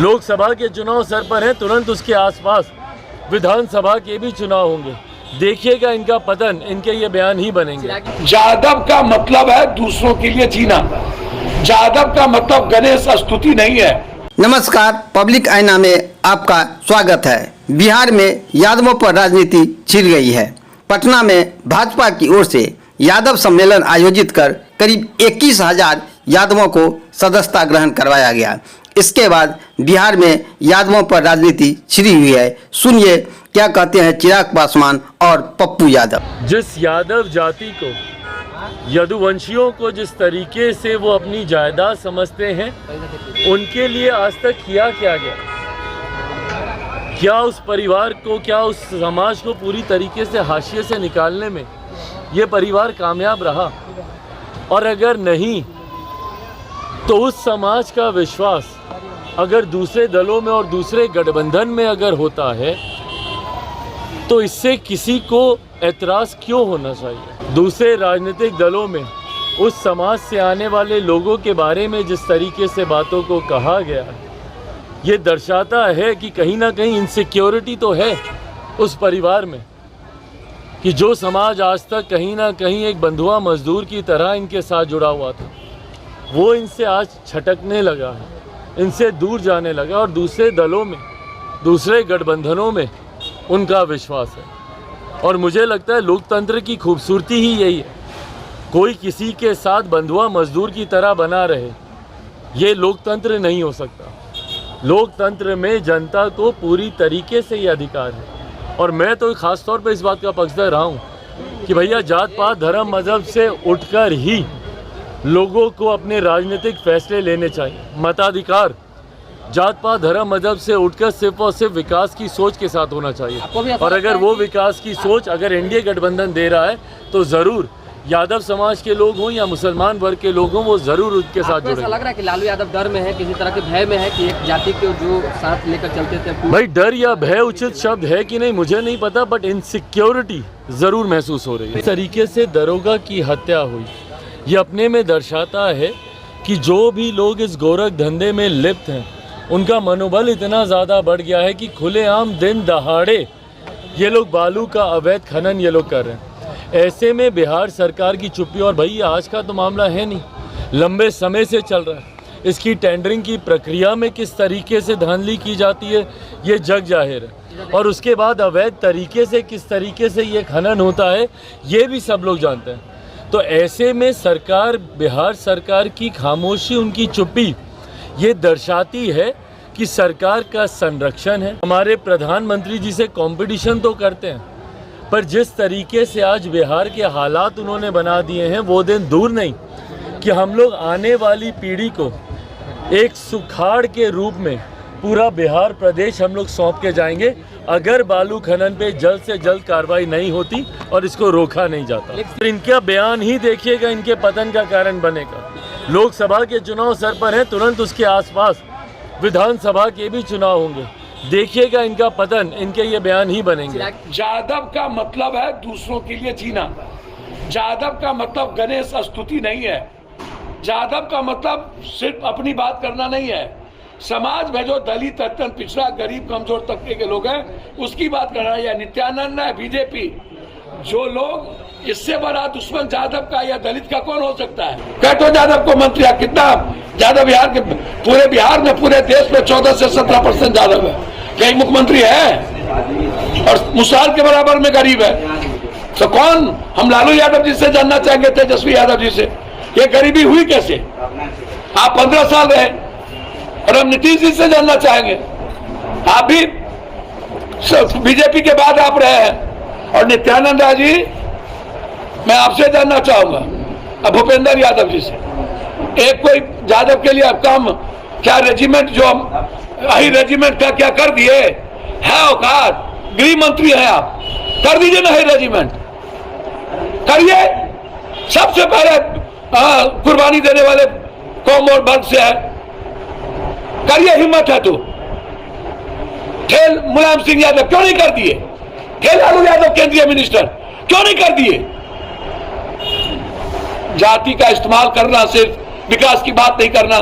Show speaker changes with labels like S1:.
S1: लोकसभा के चुनाव सर पर हैं, तुरंत उसके आसपास विधानसभा के भी चुनाव होंगे। देखिएगा इनका पतन, इनके ये बयान ही बनेंगे।
S2: जादव का मतलब है दूसरों के लिए जीना। जादव का मतलब गणेश स्तुति नहीं है।
S3: नमस्कार, पब्लिक आईना में आपका स्वागत है। बिहार में यादवों पर राजनीति छिड़ गई है। पटना में भाजपा की ओर से यादव सम्मेलन आयोजित कर करीब 21,000 यादवों को सदस्यता ग्रहण करवाया गया। इसके बाद बिहार में यादवों पर राजनीति छिड़ी हुई है। सुनिए क्या कहते हैं चिराग पासवान और पप्पू यादव।
S1: जिस यादव जाति को, यदुवंशियों को जिस तरीके से वो अपनी जायदाद समझते हैं, उनके लिए आज तक किया क्या गया? क्या उस परिवार को, क्या उस समाज को पूरी तरीके से हाशिए से निकालने में ये परिवार कामयाब रहा? और अगर नहीं, तो उस समाज का विश्वास अगर दूसरे दलों में और दूसरे गठबंधन में अगर होता है, तो इससे किसी को एतराज़ क्यों होना चाहिए? दूसरे राजनीतिक दलों में उस समाज से आने वाले लोगों के बारे में जिस तरीके से बातों को कहा गया है, ये दर्शाता है कि कहीं ना कहीं इनसिक्योरिटी तो है उस परिवार में, कि जो समाज आज तक कहीं ना कहीं एक बंधुआ मजदूर की तरह इनके साथ जुड़ा हुआ था, वो इनसे आज छटकने लगा है, इनसे दूर जाने लगा। और दूसरे दलों में, दूसरे गठबंधनों में उनका विश्वास है। और मुझे लगता है लोकतंत्र की खूबसूरती ही यही है, कोई किसी के साथ बंधुआ मजदूर की तरह बना रहे, ये लोकतंत्र नहीं हो सकता। लोकतंत्र में जनता को पूरी तरीके से ये अधिकार है। और मैं तो ख़ास तौर पे इस बात का पक्षधर रहा हूँ कि भैया जात पात धर्म मज़हब से उठकर ही लोगों को अपने राजनीतिक फैसले लेने चाहिए। मताधिकार जात पात धर्म मजहब से उठकर सिर्फ और सिर्फ विकास की सोच के साथ होना चाहिए। और अगर वो विकास की सोच अगर एनडीए गठबंधन दे रहा है, तो ज़रूर यादव समाज के लोग हों या मुसलमान वर्ग के लोग हों, वो ज़रूर उनके साथ जुड़ेंगे।
S4: ऐसा लग रहा है कि लालू यादव डर में है, किसी तरह के भय में है कि एक जाति को जो साथ लेकर चलते थे।
S1: भाई डर या भय उचित शब्द है कि नहीं मुझे नहीं पता, बट इनसिक्योरिटी ज़रूर महसूस हो रही है। इस तरीके से दरोगा की हत्या हुई, ये अपने में दर्शाता है कि जो भी लोग इस गोरख धंधे में लिप्त हैं, उनका मनोबल इतना ज़्यादा बढ़ गया है कि खुलेआम दिन दहाड़े ये लोग बालू का अवैध खनन ये लोग कर रहे हैं। ऐसे में बिहार सरकार की चुप्पी, और भाई आज का तो मामला है नहीं, लंबे समय से चल रहा है। इसकी टेंडरिंग की प्रक्रिया में किस तरीके से धांधली की जाती है, ये जग जाहिर है। और उसके बाद अवैध तरीके से किस तरीके से ये खनन होता है, ये भी सब लोग जानते हैं। तो ऐसे में सरकार, बिहार सरकार की खामोशी, उनकी चुप्पी, ये दर्शाती है कि सरकार का संरक्षण है। हमारे प्रधानमंत्री जी से कंपटीशन तो करते हैं, पर जिस तरीके से आज बिहार के हालात उन्होंने बना दिए हैं, वो दिन दूर नहीं कि हम लोग आने वाली पीढ़ी को एक सुखाड़ के रूप में पूरा बिहार प्रदेश हम लोग सौंप के जाएंगे, अगर बालू खनन पे जल्द से जल्द कार्रवाई नहीं होती और इसको रोका नहीं जाता। तो इनका बयान ही देखिएगा इनके पतन का कारण बनेगा। लोकसभा के चुनाव सर पर हैं, तुरंत उसके आसपास विधानसभा के भी चुनाव होंगे। देखिएगा इनका पतन, इनके ये बयान ही बनेंगे।
S2: जादव का मतलब है दूसरों के लिए जीना। जादव का मतलब गणेश स्तुति नहीं है। जादव का मतलब सिर्फ अपनी बात करना नहीं है। समाज में जो दलित, अत्यंत पिछड़ा, गरीब, कमजोर तबके के लोग हैं, उसकी बात कर रहा है। या नित्यानंद है, बीजेपी, जो लोग, इससे बड़ा दुश्मन जादव का या दलित का कौन हो सकता है? कैटो यादव को मंत्री, कितना यादव बिहार के, पूरे बिहार में, पूरे देश में 14 से 17% यादव है। कहीं मुख्यमंत्री है? और मुसहर के बराबर में गरीब है। तो कौन? हम लालू यादव जी से जानना चाहेंगे, तेजस्वी यादव जी से, ये गरीबी हुई कैसे? आप 15 साल रहे। और हम नीतीश जी से जानना चाहेंगे, आप भी बीजेपी के बाद आप रहे हैं। और नित्यानंद जी, मैं आपसे जानना चाहूंगा, अब भूपेंद्र यादव जी से, एक कोई यादव के लिए आप काम, क्या रेजिमेंट, जो अही रेजिमेंट का क्या कर दिए है? औकात, गृह मंत्री है आप, कर दीजिए ना अही रेजिमेंट, करिए। सबसे पहले कुर्बानी देने वाले कौम और वर्ग से है, करिए, हिम्मत है तो। खेल मुलायम सिंह यादव क्यों नहीं कर दिए? खेल लालू यादव केंद्रीय मिनिस्टर क्यों नहीं कर दिए? जाति का इस्तेमाल करना, सिर्फ विकास की बात नहीं करना।